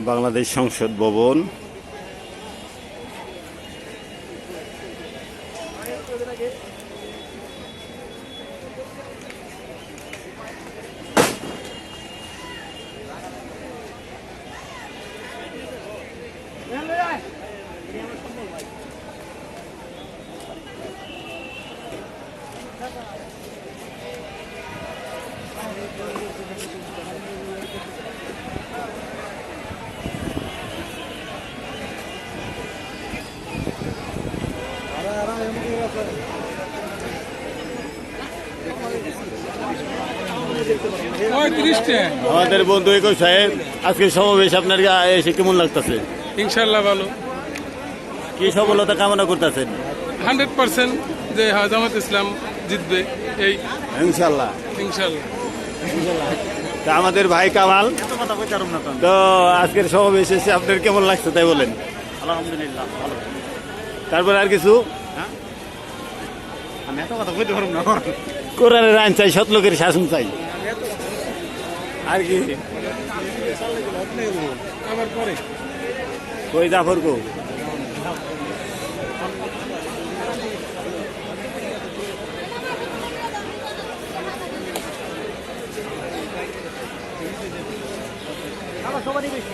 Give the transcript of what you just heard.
বাংলাদেশ সংসদ ভবন। আমাদের বন্ধু একই সাহেব, আজকে সমাবেশ আপনার এসে কেমন লাগতেছে? ইনশাল্লাহ ভালো, কি সফলতা কামনা করতেছেন? 100% যে জামাত ইসলাম জিতবে, এই ইনশাল্লাহ। ইনশাল্লাহ। তা আমাদের ভাই কামাল, তো আজকের সমাবেশ এসে আপনার কেমন লাগছে তাই বলেন? আলহামদুলিল্লাহ ভালো। তারপর আর কিছু? আমি এত কথা বলতে পারবো না। কোরআনের আইন চাই, সৎ লোকের শাসন চাই, আর কি? আবার পরে কই জাফর কো? সবারই বেশি।